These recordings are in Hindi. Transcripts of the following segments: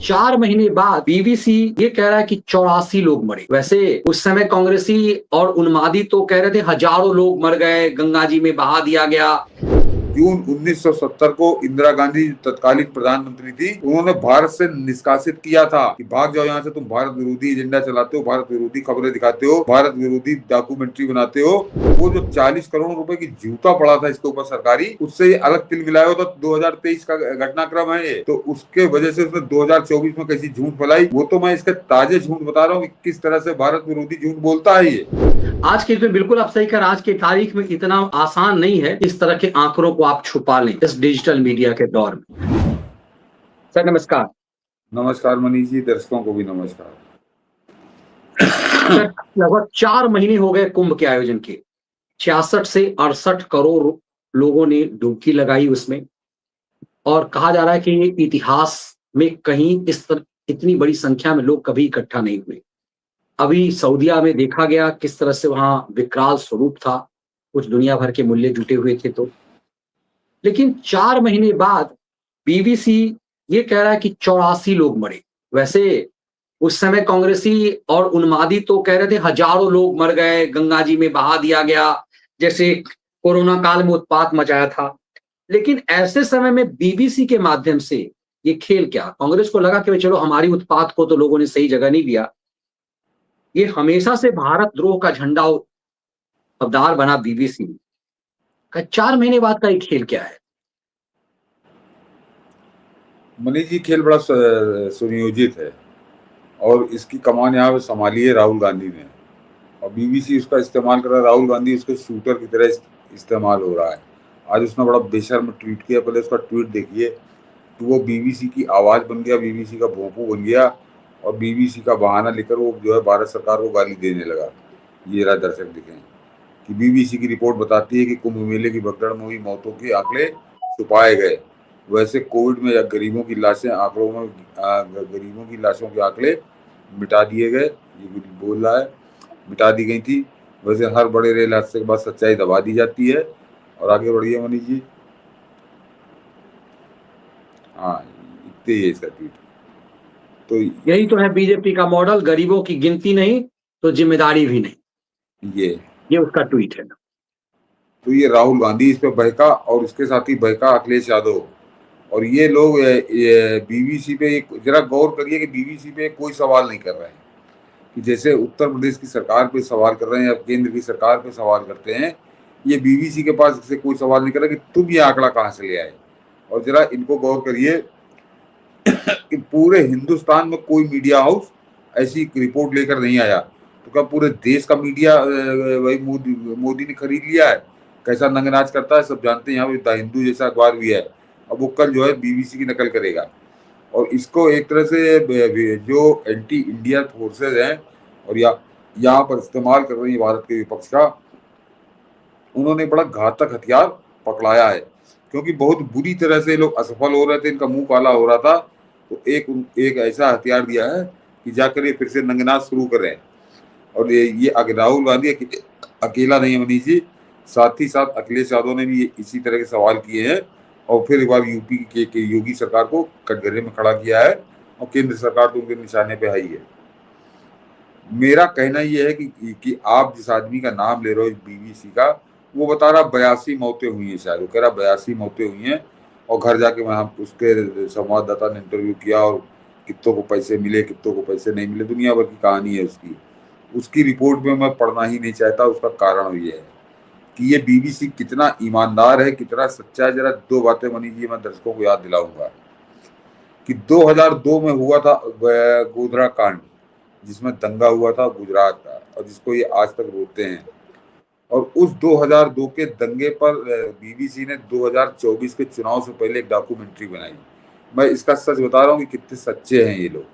4 महीने बाद बीबीसी ये कह रहा है कि 84 लोग मरे। वैसे उस समय कांग्रेसी और उन्मादी तो कह रहे थे हजारों लोग मर गए, गंगा जी में बहा दिया गया। जून 1970 को इंदिरा गांधी तत्कालीन प्रधानमंत्री थी, उन्होंने भारत से निष्कासित किया था कि भाग जाओ यहाँ से, तुम भारत विरोधी एजेंडा चलाते हो, भारत विरोधी खबरें दिखाते हो, भारत विरोधी डॉक्यूमेंट्री बनाते हो। वो जो 40 करोड़ रुपए की जूता पड़ा था इसके ऊपर सरकारी, उससे ये अलग तिल मिलाया तो 2023 का घटनाक्रम है ये। तो उसके वजह से उसने 2024 में कैसी झूठ फैलाई, वो तो मैं इसके ताजे झूठ बता रहा हूँ कि किस तरह से भारत विरोधी झूठ बोलता है ये। आज के में बिल्कुल आप सही कर, आज की तारीख में इतना आसान नहीं है इस तरह के आंकड़ों को आप छुपा लें इस डिजिटल मीडिया के दौर में। सर नमस्कार। नमस्कार मनीष जी, दर्शकों को भी नमस्कार। सर लगभग 4 महीने हो गए कुंभ के आयोजन के, 66 से 68 करोड़ लोगों ने डुबकी लगाई उसमें, और कहा जा रहा है कि ये इतिहास में कहीं इस तरह इतनी बड़ी संख्या में लोग कभी इकट्ठा नहीं हुए। अभी सऊदिया में देखा गया किस तरह से वहां विकराल स्वरूप था, कुछ दुनिया भर के मूल्य जुटे हुए थे। तो लेकिन 4 महीने बाद बीबीसी ये कह रहा है कि 84 लोग मरे। वैसे उस समय कांग्रेसी और उन्मादी तो कह रहे थे हजारों लोग मर गए, गंगा जी में बहा दिया गया, जैसे कोरोना काल में उत्पात मचाया था। लेकिन ऐसे समय में बीबीसी के माध्यम से ये खेल क्या, कांग्रेस को लगा कि भाई चलो हमारी उत्पात को तो लोगों ने सही जगह नहीं दिया। ये हमेशा से भारत द्रोह का झंडा अवतार बना बीबीसी का 4 महीने बाद का ये खेल क्या है? मनीष जी, खेल बड़ा सुनियोजित है और इसकी कमान यहाँ पे संभाली है राहुल गांधी ने, और बीबीसी उसका इस्तेमाल कर रहा है। राहुल गांधी उसके शूटर की तरह इस्तेमाल हो रहा है। आज उसने बड़ा बेशर्म ट्वीट किया, पहले उसका ट्वीट देखिए। तो वो बीबीसी की आवाज़ बन गया, बीबीसी का भोंपू बन गया, और बीबीसी का बहाना लेकर वो जो है भारत सरकार को गाली देने लगा। ये रहा, दर्शक दिखें कि बीबीसी की रिपोर्ट बताती है कि कुंभ मेले की भगदड़ में हुई मौतों के आंकड़े छुपाए गए। वैसे कोविड में गरीबों की लाशें आंकड़ों में गरीबों की लाशों के आंकड़े मिटा दिए गए, ये बोल रहा है, मिटा दी गई थी। वैसे हर बड़े रेल हादसे के बाद सच्चाई दबा दी जाती है। और आगे बढ़िए मनीष जी। हाँ, इतने ही है इसका ट्वीट। तो यही तो है बीजेपी का मॉडल, गरीबों की गिनती नहीं तो जिम्मेदारी भी नहीं। ये उसका ट्वीट है। तो ये राहुल गांधी इस पे बहका, और इसके साथ ही बहका अखिलेश यादव। और ये लोग बीबीसी पे जरा गौर करिए कि बीबीसी पे कोई सवाल नहीं कर रहे हैं, कि जैसे उत्तर प्रदेश की सरकार पे सवाल कर रहे हैं या केंद्र की सरकार पे सवाल करते हैं। ये बीबीसी के पास इससे कोई सवाल नहीं कर रहा कि तुम ये आंकड़ा कहाँ से ले आए। और जरा इनको गौर करिए कि पूरे हिंदुस्तान में कोई मीडिया हाउस ऐसी रिपोर्ट लेकर नहीं आया, तो क्या पूरे देश का मीडिया वही मोदी ने खरीद लिया है? कैसा नंगनाच करता है सब जानते हैं। यहाँ पे द हिंदू जैसा अखबार भी है, अब वो कल जो है बीबीसी की नकल करेगा। और इसको एक तरह से जो एंटी इंडिया फोर्सेज हैं और यहाँ पर इस्तेमाल कर रही है भारत के विपक्ष का, उन्होंने बड़ा घातक हथियार पकड़ाया है। क्योंकि बहुत बुरी तरह से लोग असफल हो रहे थे, इनका मुंह काला हो रहा था, तो एक ऐसा हथियार दिया है कि जाकर ये फिर से नंगनाच शुरू करें। और ये राहुल गांधी अकेला नहीं है मनीष जी, साथ ही साथ अखिलेश यादव ने भी इसी तरह के सवाल किए हैं, और फिर एक बार यूपी के योगी सरकार को कटघरे में खड़ा किया है, और केंद्र सरकार तो उनके निशाने पे आई है। मेरा कहना यह है कि आप जिस आदमी का नाम ले रहे हो बीबीसी का, वो बता रहा 82 मौतें हुई हैं, शायद वो कह रहा 82 मौतें हुई हैं। और घर जाके वहाँ उसके संवाददाता ने इंटरव्यू किया, और कितनों को पैसे मिले, कितनों को पैसे नहीं मिले, दुनिया भर की कहानी है उसकी रिपोर्ट में मैं पढ़ना ही नहीं चाहता। उसका कारण ये है कि ये बीबीसी कितना ईमानदार है, कितना सच्चा है। जरा दो बातें मनीष जी मैं दर्शकों को याद दिलाऊंगा कि 2002 में हुआ था गोधरा कांड, जिसमें दंगा हुआ था गुजरात का, और जिसको ये आज तक रोकते हैं। और उस 2002 के दंगे पर बीबीसी ने 2024 के चुनाव से पहले एक डॉक्यूमेंट्री बनाई। मैं इसका सच बता रहा हूँ कि कितने सच्चे हैं ये लोग।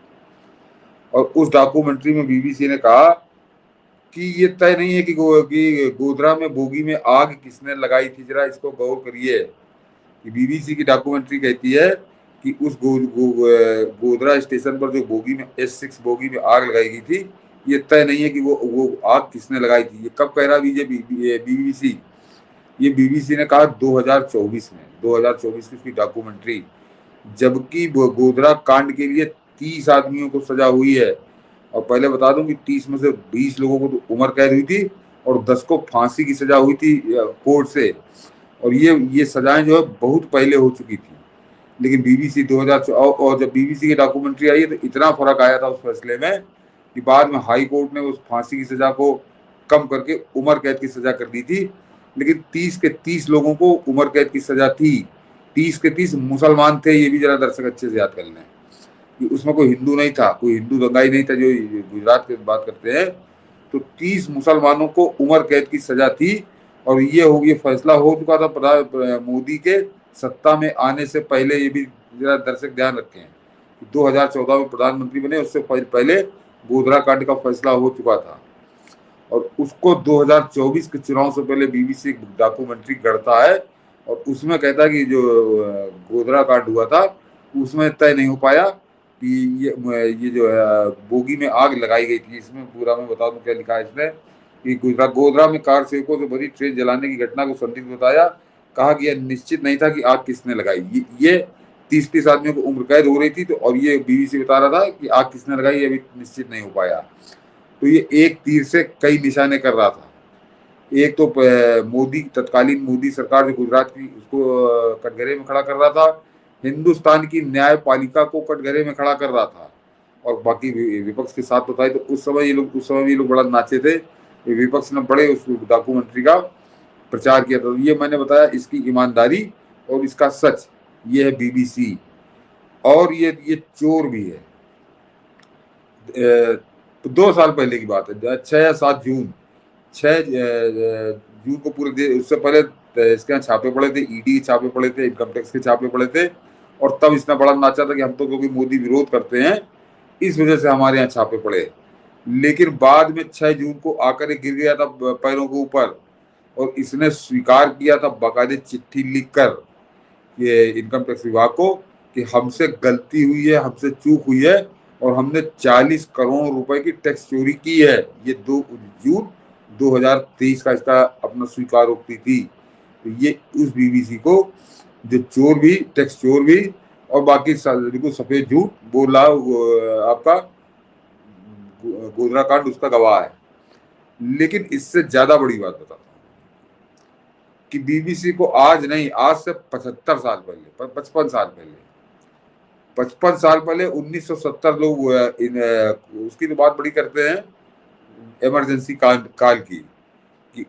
और उस डॉक्यूमेंट्री में बीबीसी ने कहा कि ये तय नहीं है कि गोधरा में बोगी में आग किसने लगाई थी। जरा इसको गौर करिए कि बीबीसी की डॉक्यूमेंट्री कहती है कि उस गोधरा स्टेशन पर जो बोगी में S6 बोगी में आग लगाई गई थी, ये तय नहीं है कि वो आग किसने लगाई थी। ये कब कह रहा बीबीसी? ये बीबीसी ने कहा 2024 में, 2024 की उसकी डॉक्यूमेंट्री, जबकि गोधरा कांड के लिए 30 आदमियों को सजा हुई है। और पहले बता दूं कि 30 में से 20 लोगों को तो उम्र कैद हुई थी और 10 को फांसी की सजा हुई थी कोर्ट से। और ये सजाएं जो है बहुत पहले हो चुकी थी। लेकिन बीबीसी 2000 और जब बीबीसी की डॉक्यूमेंट्री आई तो इतना फर्क आया था उस फैसले में कि बाद में हाई कोर्ट ने उस फांसी की सजा को कम करके उम्र कैद की सजा कर दी थी। लेकिन 30 के 30 लोगों को उम्र कैद की सजा थी। 30 के 30 मुसलमान थे, ये भी जरा दर्शक अच्छे से याद कर लें कि उसमें कोई हिंदू नहीं था, कोई हिंदू दंगाई नहीं था जो गुजरात की बात करते हैं। तो 30 मुसलमानों को उम्र कैद की सजा थी। और ये फैसला हो चुका था मोदी के सत्ता में आने से पहले। ये भी जरा दर्शक ध्यान रखें, 2014 में प्रधानमंत्री बने, उससे पहले गोधरा कांड का फैसला हो चुका था। और उसको 2024 के चुनाव से पहले बीबीसी एक डॉक्यूमेंट्री गढ़ता है और उसमें कहता है कि जो गोधरा कांड हुआ था उसमें तय नहीं हो पाया कि ये जो बोगी में आग लगाई गई थी। इसमें पूरा मैं बता दूं क्या लिखा है इसमें कि गोधरा में कार सेवकों से भरी ट्रेन जलाने की घटना को संदिग्ध बताया। कहा कि यह निश्चित नहीं था कि आग किसने लगाई। ये 30 आदमियों को उम्र कैद हो रही थी। तो और ये बीबीसी बता रहा था कि आग किसने लगाई ये अभी निश्चित नहीं हो पाया। तो ये एक तीर से कई निशाने कर रहा था। एक तो तत्कालीन मोदी सरकार जो गुजरात की उसको कटघरे में खड़ा कर रहा था, हिंदुस्तान की न्यायपालिका को कटघरे में खड़ा कर रहा था। और बाकी विपक्ष के साथ तो था। तो उस समय भी ये लोग बड़ा नाचे थे। विपक्ष ने बड़े उस डॉक्यूमेंट्री का प्रचार किया था। ये मैंने बताया इसकी ईमानदारी और इसका सच, ये है बीबीसी। और ये चोर भी है। 2 साल पहले की बात है, 6 या 7 जून 6 जून को पूरे उससे पहले इसके यहाँ छापे पड़े थे, ईडी छापे पड़े थे, इनकम टैक्स के छापे पड़े थे। और तब इसने बड़ा नाचा था कि हम तो क्योंकि मोदी विरोध करते हैं इस वजह से हमारे यहाँ छापे पड़े। लेकिन बाद में 6 जून को आकर ये गिर गया था पैरों के ऊपर और इसने स्वीकार किया था बाकायदे चिट्ठी लिखकर ये इनकम टैक्स विभाग को कि हमसे गलती हुई है, हमसे चूक हुई है और हमने 40 करोड़ रुपए की टैक्स चोरी की है। ये 2 जून 2023 का इसका अपना स्वीकारोक्ति थी। तो ये उस बीबीसी को जो चोर भी, टैक्स चोर भी और बाकी बिल्कुल सफेद झूठ बोल रहा आपका गोधरा कांड उसका गवाह है। लेकिन इससे ज्यादा बड़ी बात बताता हूँ कि बीबीसी को आज नहीं, आज से 55 साल पहले, 55 साल पहले 55 साल पहले 1970 लोग उसकी तो बात बड़ी करते हैं इमरजेंसी काल की कि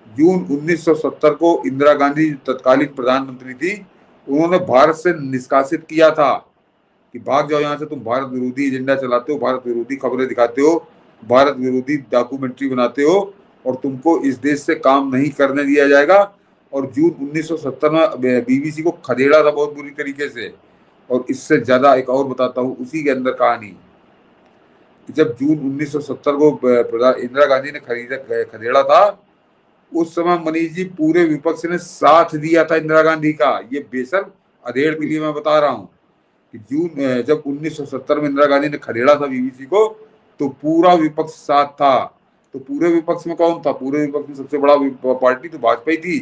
जून 1970 को इंदिरा गांधी तत्कालीन प्रधानमंत्री थी, उन्होंने भारत से निष्कासित किया था कि भाग जाओ यहाँ से, तुम भारत विरोधी एजेंडा चलाते हो, भारत विरोधी खबरें दिखाते हो, भारत विरोधी डॉक्यूमेंट्री बनाते हो और तुमको इस देश से काम नहीं करने दिया जाएगा। और जून 1970 में बीबीसी को खदेड़ा था बहुत बुरी तरीके से। और इससे ज्यादा एक और बताता हूँ उसी के अंदर कहानी। जब जून 1970 को इंदिरा गांधी ने खदेड़ा था, उस समय मनीष जी पूरे विपक्ष ने साथ दिया था इंदिरा गांधी का। ये बेशर्म अधेड़ के लिए मैं बता रहा हूँ कि जब 1970 में इंदिरा गांधी ने खदेड़ा था बीबीसी को तो पूरा विपक्ष साथ था। तो पूरे विपक्ष में कौन था? पूरे विपक्ष में सबसे बड़ा पार्टी तो भाजपा ही थी।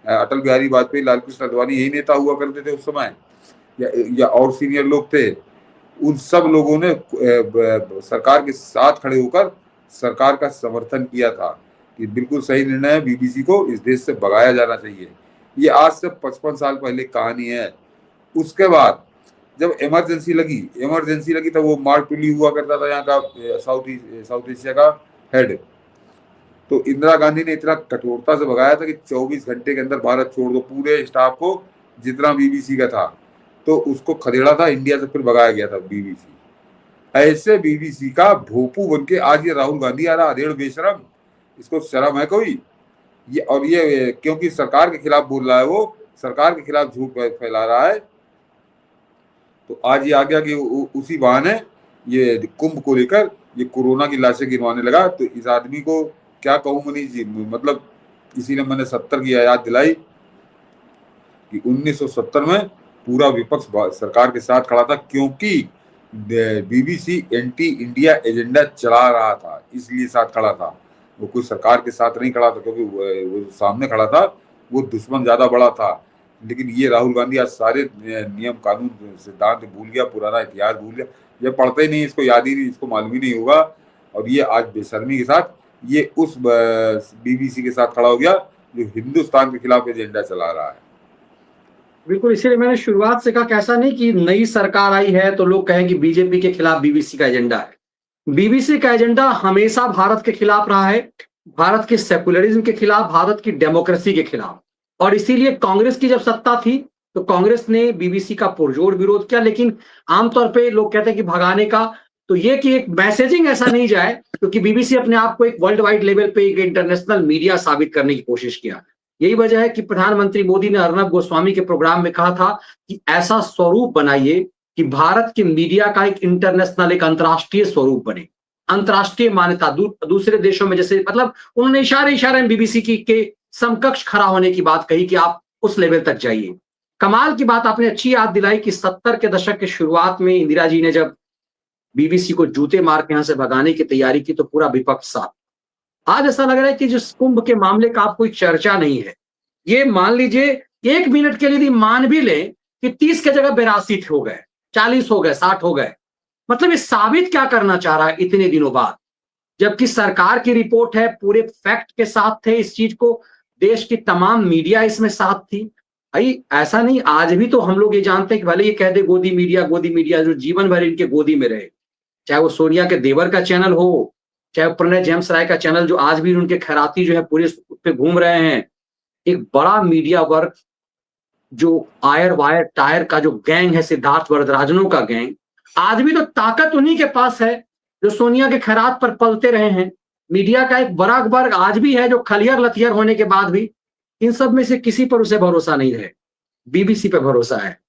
अटल बिहारी वाजपेयी, लाल कृष्ण आडवाणी यही नेता हुआ करते थे उस समय, या और सीनियर लोग थे। उन सब लोगों ने सरकार के साथ खड़े होकर सरकार का समर्थन किया था कि बिल्कुल सही निर्णय है, बीबीसी को इस देश से भगाया जाना चाहिए। ये आज से 55 साल पहले कहानी है। उसके बाद जब इमरजेंसी लगी तब वो मार्क टुली हुआ करता था यहाँ का साउथ एशिया का हेड। तो इंदिरा गांधी ने इतना कठोरता से भगाया था कि 24 घंटे के अंदर भारत छोड़ दो पूरे स्टाफ को, जितना बीबीसी का था। तो उसको खदेड़ा था इंडिया से, फिर भगाया गया था बीबीसी। ऐसे बीबीसी का भोपू बन के आज ये राहुल गांधी आ रहा, अधेड़ बेशरम, इसको शर्म है कोई? ये क्योंकि सरकार के खिलाफ बोल रहा है, वो सरकार के खिलाफ झूठ फैला रहा है। तो आज ये आ गया कि उसी बहाने ये कुंभ को लेकर ये कोरोना की लाशें गिरवाने लगा। तो इस आदमी को क्या कहूँ मनीष जी, मतलब किसी ने मैंने 70 की याद दिलाई कि 1970 में पूरा विपक्ष सरकार के साथ खड़ा था क्योंकि बीबीसी एंटी इंडिया एजेंडा चला रहा था, इसलिए साथ खड़ा था। वो कोई सरकार के साथ नहीं खड़ा था क्योंकि वो सामने खड़ा था, वो दुश्मन ज्यादा बड़ा था। लेकिन ये राहुल गांधी आज सारे नियम कानून सिद्धांत भूल गया, पुराना इतिहास भूल गया, ये पढ़ता ही नहीं, इसको याद ही नहीं, इसको मालूम ही नहीं होगा। और ये आज बेशर्मी के साथ ये उस बीबीसी के साथ खड़ा हो गया जो हिंदुस्तान के खिलाफ एजेंडा चला रहा है। बिल्कुल, इसीलिए मैंने शुरुआत से कहा कि ऐसा नहीं कि नई सरकार आई है तो लोग कहें कि बीजेपी के खिलाफ बीबीसी का एजेंडा है। बीबीसी का एजेंडा हमेशा भारत के खिलाफ रहा है, भारत के सेकुलरिज्म के खिलाफ, भारत की डेमोक्रेसी के खिलाफ। और इसीलिए कांग्रेस की जब सत्ता थी तो कांग्रेस ने बीबीसी का पुरजोर विरोध किया, लेकिन आमतौर पे लोग कहते हैं कि भगाने का, तो ये कि एक मैसेजिंग ऐसा नहीं जाए, क्योंकि बीबीसी अपने आप को एक वर्ल्ड वाइड लेवल पे एक इंटरनेशनल मीडिया साबित करने की कोशिश किया। यही वजह है कि प्रधानमंत्री मोदी ने अर्नब गोस्वामी के प्रोग्राम में कहा था कि ऐसा स्वरूप बनाइए कि भारत के मीडिया का एक इंटरनेशनल, एक अंतर्राष्ट्रीय स्वरूप बने, अंतर्राष्ट्रीय मान्यता दूसरे देशों में जैसे, मतलब उन्होंने इशारे में बीबीसी की के समकक्ष खड़ा होने की बात कही कि आप उस लेवल तक जाइए। कमाल की बात आपने अच्छी याद दिलाई कि 70 के दशक के शुरुआत में इंदिरा जी ने जब बीबीसी को जूते मार के यहां से भगाने की तैयारी की तो पूरा विपक्ष साथ। आज ऐसा लग रहा है कि जिस कुंभ के मामले का आप कोई चर्चा नहीं है, ये मान लीजिए 1 मिनट के लिए यदि मान भी ले कि 30 के जगह 82 हो गए, 40 हो गए, 60 हो गए, मतलब ये साबित क्या करना चाह रहा है इतने दिनों बाद? जबकि सरकार की रिपोर्ट है, पूरे फैक्ट के साथ थे इस चीज को, देश की तमाम मीडिया इसमें साथ थी। भाई ऐसा नहीं, आज भी तो हम लोग ये जानते हैं कि भले ये कह दे गोदी मीडिया जो जीवन भर इनके गोदी में रहे, चाहे वो सोनिया के देवर का चैनल हो, चाहे प्रणय जेम्स राय का चैनल जो आज भी उनके खैराती जो है पूरे पे घूम रहे हैं। एक बड़ा मीडिया वर्ग जो आयर वायर टायर का जो गैंग है, सिद्धार्थ वरदराजनों का गैंग, आज भी तो ताकत उन्हीं के पास है जो सोनिया के खैरात पर पलते रहे हैं। मीडिया का एक बड़ा वर्ग आज भी है जो खलियर लथियर होने के बाद भी इन सब में से किसी पर उसे भरोसा नहीं है, बीबीसी पे भरोसा है।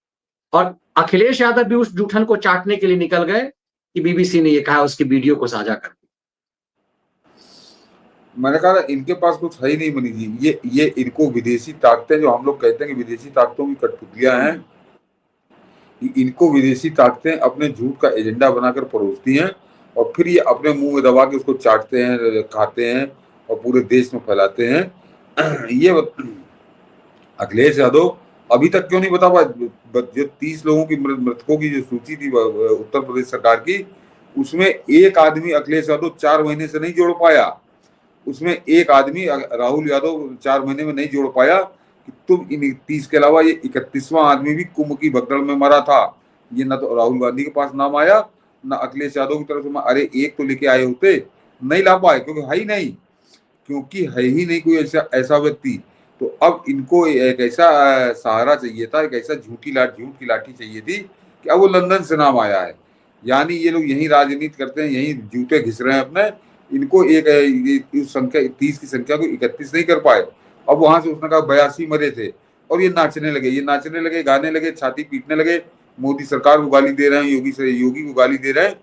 और अखिलेश यादव भी उस जूठन को चाटने के लिए निकल गए कि बीबीसी ने ये कहा, उसकी वीडियो को साझा कर। मैंने कहा इनके पास कुछ है ही नहीं मनी जी, ये इनको विदेशी ताकतें, जो हम लोग कहते हैं कि विदेशी ताकतों की कठपुतलियां हैं, इनको विदेशी ताकतें अपने झूठ का एजेंडा बनाकर परोसती हैं और फिर ये अपने मुंह में दबा के उसको चाटते हैं, खाते हैं और पूरे देश में फैलाते हैं। ये अखिलेश यादव अभी तक क्यों नहीं बता पाए? जो 30 लोगों की मृतकों की जो सूची थी उत्तर प्रदेश सरकार की, उसमें एक आदमी अखिलेश यादव 4 महीने से नहीं जोड़ पाया। उसमें एक आदमी राहुल यादव 4 महीने में नहीं जोड़ पाया कि तुम इन 30 के अलावा ये 31वां आदमी भी कुंभ की भगदड़ में मरा था। ये ना तो राहुल गांधी के पास नाम आया, ना अखिलेश यादव की तरफ से। अरे एक तो लेके आए होते, नहीं ला पाए क्योंकि है ही नहीं, क्योंकि है ही नहीं कोई ऐसा व्यक्ति। तो अब इनको एक ऐसा सहारा चाहिए था, एक ऐसा झूठ की लाठी चाहिए थी कि अब वो लंदन से नाम आया है। यानी ये लोग यही राजनीति करते हैं, यही जूते घिस रहे हैं अपने। इनको एक संख्या 30 की संख्या को 31 नहीं कर पाए। अब वहां से उसने कहा 82 मरे थे और ये नाचने लगे, गाने लगे, छाती पीटने लगे, मोदी सरकार को गाली दे रहे हैं, योगी को गाली दे रहे हैं।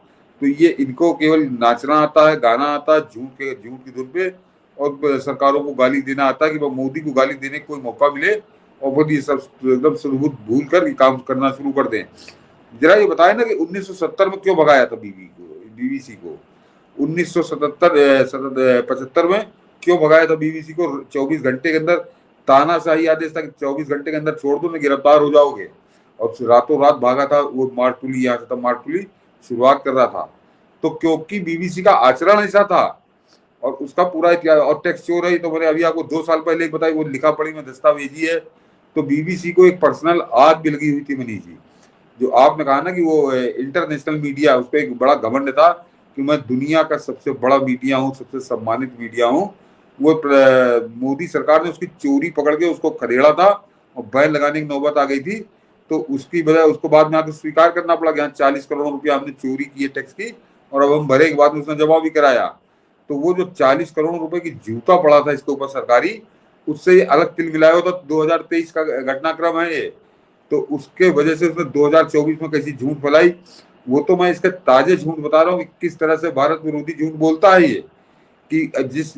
तो ये इनको केवल नाचना आता है, गाना आता है, झूठ की धुन पे, और सरकारों को गाली देना आता है कि मोदी को गाली देने का कोई मौका मिले और फिर ये सब एकदम सुरभूत भूल कर काम करना शुरू कर दें। जरा ये बताए ना कि 1970 में क्यों भगाया था बीबीसी को? 1975 में क्यों भगाया था बीबीसी को? 24 घंटे के अंदर तानाशाही आदेश था कि 24 घंटे के अंदर छोड़ दो, नहीं गिरफ्तार हो जाओगे। और रातों रात भागा था वो मार्टुली, यहाँ से तब मार्टुली शुरुआत कर रहा था। तो क्योंकि बीबीसी का आचरण ऐसा था और उसका पूरा इतिहास, और टैक्स चोर है तो मैंने अभी आपको 2 साल पहले बताई, वो लिखा पढ़ी में दस्तावेजी है। तो बीबीसी को एक पर्सनल आग भी लगी हुई थी मनीष जी। जो आपने कहा ना कि वो इंटरनेशनल मीडिया, उस पर एक बड़ा घमंड था कि मैं दुनिया का सबसे बड़ा मीडिया हूँ, सबसे सम्मानित मीडिया हूँ। वो मोदी सरकार ने उसकी चोरी पकड़ के उसको खदेड़ा था और बैन लगाने की नौबत आ गई थी। तो उसकी बजाय उसको बाद में आकर स्वीकार करना पड़ा कि यहाँ 40 करोड़ रुपया हमने चोरी की है टैक्स की, और अब हम भरे के बाद में उसने जवाब भी कराया। तो वो जो 40 करोड़ रुपए की जूता पड़ा था इसके ऊपर सरकारी, उससे अलग तिल मिलाया होता। 2023 का घटनाक्रम है ये। तो उसके वजह से उसने 2024 में कैसी झूठ फैलाई, वो तो मैं इसके ताजे झूठ बता रहा हूँ कि किस तरह से भारत विरोधी झूठ बोलता है ये। कि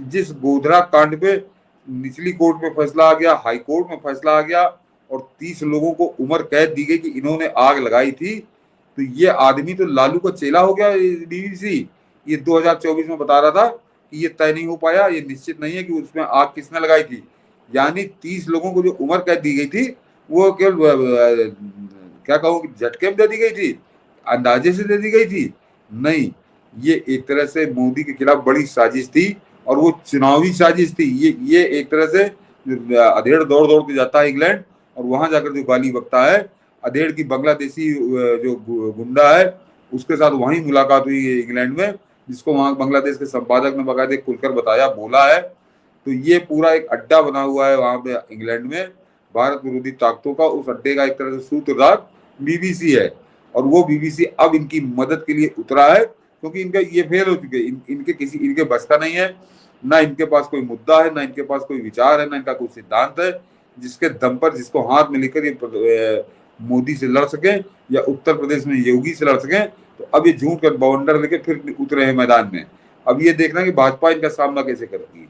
जिस गोधरा कांड पे निचली कोर्ट में फैसला आ गया, हाई कोर्ट में फैसला आ गया और 30 लोगों को उम्र कैद दी गई कि इन्होंने आग लगाई थी, तो ये आदमी तो लालू का चेला हो गया। बीबीसी ये 2024 में बता रहा था कि ये तय नहीं हो पाया, ये निश्चित नहीं है कि उसमें आग किसने लगाई थी। यानी 30 लोगों को जो उम्र कैद दी गई थी वो केवल क्या कहूँ झटके में दे दी गई थी, अंदाजे से दे दी गई थी? नहीं, ये एक तरह से मोदी के खिलाफ बड़ी साजिश थी और वो चुनावी साजिश थी। ये एक तरह से अधेड़ दौड़ दौड़ के जाता है इंग्लैंड और वहां जाकर जो गाली बकता है, अधेड़ की बांग्लादेशी जो गुंडा है उसके साथ वहीं मुलाकात हुई है इंग्लैंड में, जिसको वहां बांग्लादेश के संपादक ने बाकायदे खुलकर बताया, बोला है। तो ये पूरा एक अड्डा बना हुआ है वहां पे इंग्लैंड में भारत विरोधी ताकतों का। उस अड्डे का एक तरह से सूत्रधार बीबीसी है और वो बीबीसी अब इनकी मदद के लिए उतरा है क्योंकि इनका ये फेल हो चुके, इनके बस का नहीं है, ना इनके पास कोई मुद्दा है, ना इनके पास कोई विचार है, ना इनका कोई सिद्धांत है जिसके दम पर, जिसको हाथ में लेकर ये मोदी से लड़ सके या उत्तर प्रदेश में योगी से लड़ सके। तो अब ये झूठ का बवंडर लेके फिर उतरे हैं मैदान में। अब ये देखना कि भाजपा इनका सामना कैसे करती है।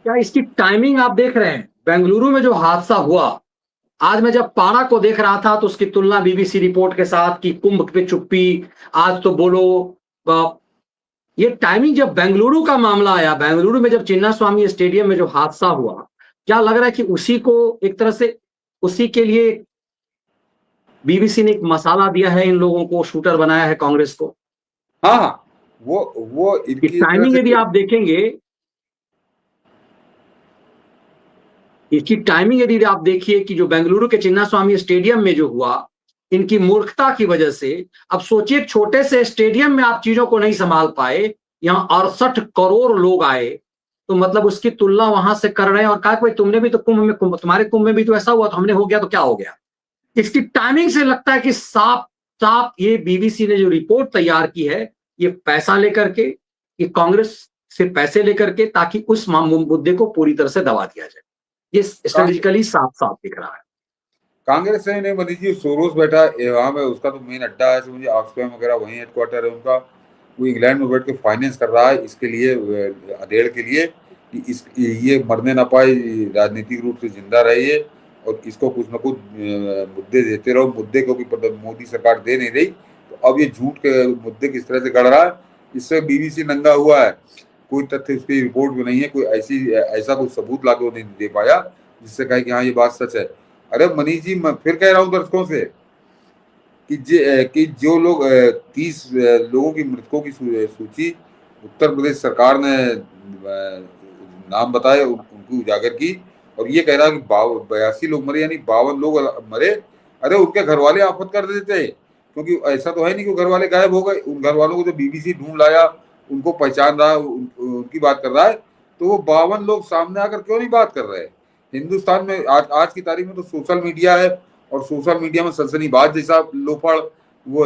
क्या इसकी टाइमिंग आप देख रहे हैं? बेंगलुरु में जो हादसा हुआ, आज मैं जब पारा को देख रहा था तो उसकी तुलना बीबीसी रिपोर्ट के साथ कि कुंभ पे चुप्पी, आज तो बोलो। ये टाइमिंग, जब बेंगलुरु का मामला आया, बेंगलुरु में जब चिन्नास्वामी स्टेडियम में जो हादसा हुआ, क्या लग रहा है कि उसी को एक तरह से, उसी के लिए बीबीसी ने एक मसाला दिया है, इन लोगों को शूटर बनाया है कांग्रेस को? हाँ हाँ, वो इनकी तरह टाइमिंग से यदि आप देखेंगे, इसकी टाइमिंग यदि आप देखिए कि जो बेंगलुरु के चिन्नास्वामी स्टेडियम में जो हुआ, इनकी मूर्खता की वजह से, अब सोचिए छोटे से स्टेडियम में आप चीजों को नहीं संभाल पाए, यहाँ 68 करोड़ लोग आए, तो मतलब उसकी तुलना वहां से कर रहे हैं और कहा भाई तुमने भी तो तुम्हारे कुंभ में भी तो ऐसा हुआ, तो हमने हो गया तो क्या हो गया? इसकी टाइमिंग से लगता है कि साफ साफ ये बीबीसी ने जो रिपोर्ट तैयार की है, ये पैसा लेकर के, ये कांग्रेस से पैसे लेकर के, ताकि उस मुद्दे को पूरी तरह से दबा दिया जाए। ये स्ट्रेटेजिकली साफ साफ दिख रहा है। कांग्रेस ने मोदी जी सोरोस बैठा वहां पे, उसका तो मेन अड्डा है, मुझे ऑक्सफैम वगैरह वही हेडक्वार्टर है उनका। वो इंग्लैंड में बैठ के फाइनेंस कर रहा है इसके लिए, अधेड़ के लिए, कि ये मरने ना पाए, राजनीतिक रूप से जिंदा रहे ये, और इसको कुछ ना कुछ मुद्दे देते रहो। मुद्दे क्योंकि मोदी सरकार दे नहीं रही, तो अब ये झूठ के मुद्दे किस तरह से गढ़ रहा है, इससे बीबीसी नंगा हुआ है। कोई तथ्य उसकी रिपोर्ट में नहीं है, कोई ऐसा कोई सबूत लाके वो नहीं दे पाया जिससे कहे कि हाँ ये बात सच है। अरे मनीष जी, मैं फिर कह रहा हूँ दर्शकों से कि जो लोग 30 लोगों की मृतकों की सूची उत्तर प्रदेश सरकार ने नाम बताए, उनकी उजागर की, और ये कह रहा कि 82 लोग मरे, यानी 52 लोग मरे। अरे उनके घर वाले आफत कर देते, क्योंकि ऐसा तो है नहीं कि घर वाले गायब हो गए। उन घर वालों को जो बीबीसी ढूंढ लाया, उनको पहचान रहा है, उनकी बात कर रहा है, तो वो 52 लोग सामने आकर क्यों नहीं बात कर रहे? हिंदुस्तान में आज की तारीख में तो सोशल मीडिया है, और सोशल मीडिया में सनसनीबाज जैसा लोफड़, वो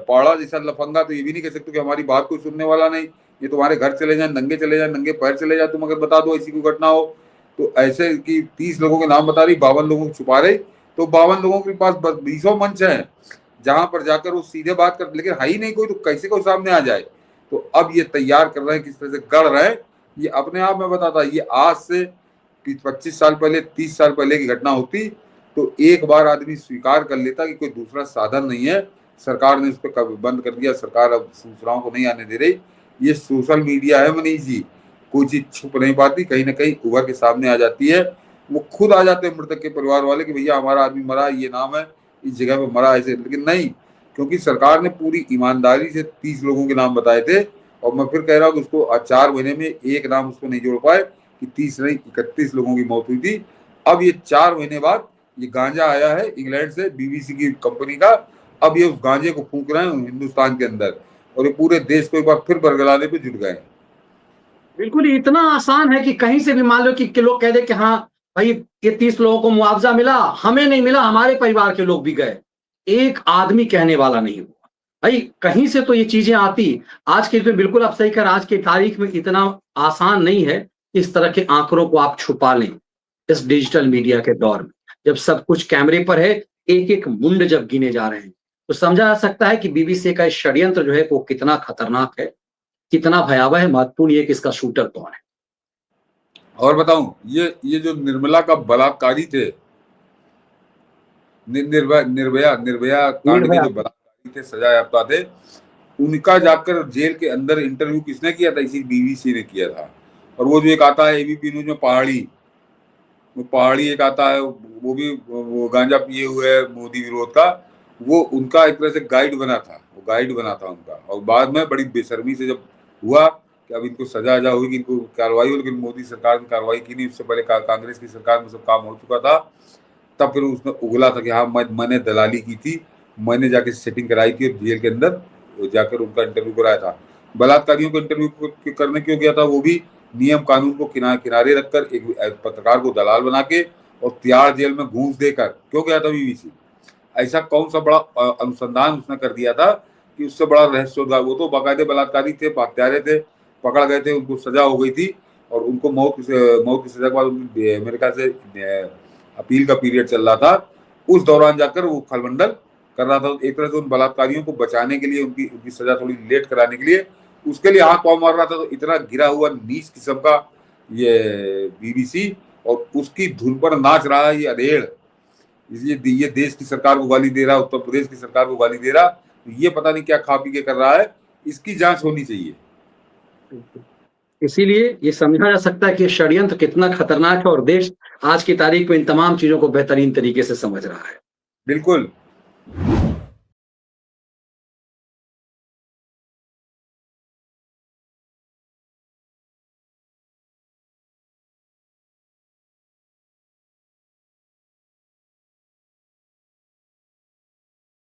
पाड़ा जैसा लफंगा, तो ये भी नहीं कह सकते कि हमारी बात कोई सुनने वाला नहीं, ये तुम्हारे घर चले जाए, नंगे चले जाए, नंगे पैर चले जाए, तुम अगर बता दो ऐसी कोई घटना हो। तो ऐसे कि 30 लोगों के नाम बता रही, 52 लोगों को छुपा रही, तो 52 लोगों के पास 20 मंच है जहां पर जाकर वो सीधे बात कर, लेकिन है ही नहीं कोई, तो कैसे कोई सामने आ जाए? तो अब ये तैयार कर रहे हैं, किस तरह से गढ़ रहे हैं, ये अपने आप में बताता है। ये आज से 25 साल पहले, 30 साल पहले की घटना होती तो एक बार आदमी स्वीकार कर लेता कि कोई दूसरा साधन नहीं है, सरकार ने उस पर बंद कर दिया, सरकार अब सूचनाओं को नहीं आने दे रही। ये सोशल मीडिया है मनीष जी, कोई चीज छुप नहीं पाती, कहीं ना कहीं उभर के सामने आ जाती है। वो खुद आ जाते हैं मृतक के परिवार वाले कि भैया हमारा आदमी मरा, ये नाम है, इस जगह पे मरा, ऐसे। लेकिन नहीं, क्योंकि सरकार ने पूरी ईमानदारी से 30 लोगों के नाम बताए थे, और मैं फिर कह रहा हूँ कि उसको 4 महीने में एक नाम उसको नहीं जोड़ पाए कि 30 नहीं 31 लोगों की मौत हुई थी। अब ये 4 महीने बाद ये गांजा आया है इंग्लैंड से, बीबीसी की कंपनी का। अब ये उस गांजे को फूंक रहे हैं हिंदुस्तान के अंदर, और ये पूरे देश को एक बार फिर बरगलाने पे जुट गए। बिल्कुल इतना आसान है कि कहीं से भी मान लो कि लोग कह दे कि हाँ भाई ये 30 लोगों को मुआवजा मिला, हमें नहीं मिला, हमारे परिवार के लोग भी गए, एक आदमी कहने वाला नहीं हुआ। भाई कहीं से तो ये चीजें आती। आज के तो बिल्कुल आप सही कर, आज की तारीख में इतना आसान नहीं है इस तरह के आंकड़ों को आप छुपा लें इस डिजिटल मीडिया के दौर में, जब सब कुछ कैमरे पर है, एक एक मुंड जब गिने जा रहे हैं, तो समझा जा सकता है कि बीबीसी का षड्यंत्र जो है वो कितना खतरनाक है, कितना भयावह है। महत्वपूर्ण ये कि इसका शूटर कौन है। और बताऊं, ये जो निर्मला का बलात्कारी थे, निर्भया निर्भया कांड के निर्भया, जो बलात्कारी थे, सजा याफ्ता थे, उनका जाकर जेल के अंदर इंटरव्यू किसने किया था? इसी बीबीसी ने किया था। और वो जो एक आता है एबीपी न्यूज में, पहाड़ी, वो पहाड़ी एक आता है, वो भी वो गांजा पिए हुए है मोदी विरोध का, वो उनका एक तरह से गाइड बना था, वो गाइड बना था उनका। और बाद में बड़ी बेशर्मी से जब हुआ कि अब इनको सजा होगी, इनको कार्रवाई हो, लेकिन मोदी सरकार ने कार्रवाई की नहीं। उससे पहले कांग्रेस की सरकार में सब काम हो चुका था। तब फिर उसने उगला था कि हाँ मैंने दलाली की थी, मैंने जाके सेटिंग कराई थी और जेल के अंदर जाकर उनका इंटरव्यू कराया था। बलात्कारियों को इंटरव्यू करने क्यों गया था? वो भी नियम कानून को किनारे रखकर एक पत्रकार को दलाल बना के और तिहाड़ जेल में घूस देकर क्यों गया था बीबीसी? ऐसा कौन सा बड़ा अनुसंधान उसने कर दिया था कि उससे बड़ा रहस्य होगा? वो तो बाकायदे बलात्कारी थे, हत्यारे थे, पकड़ गए थे, उनको सजा हो गई थी और उनको मौत की सजा के बाद मेरे ख्याल से अपील का पीरियड चल रहा था। उस दौरान जाकर वो खलबंडल कर रहा था। एक तरह से उन बलात्कारियों को बचाने के लिए, उनकी सजा थोड़ी लेट कराने के लिए, उसके लिए हाथ पांव मार रहा था। तो इतना गिरा हुआ नीच किस्म का ये बीबीसी, और उसकी धुन पर नाच रहा है ये अधेड़। ये देश की सरकार को गाली दे रहा है, उत्तर प्रदेश की सरकार को गाली दे रहा, तो ये पता नहीं क्या खा पी के कर रहा है। इसकी जांच होनी चाहिए। इसीलिए ये समझा जा सकता है कि षड्यंत्र कितना खतरनाक है और देश आज की तारीख में इन तमाम चीजों को बेहतरीन तरीके से समझ रहा है। बिल्कुल।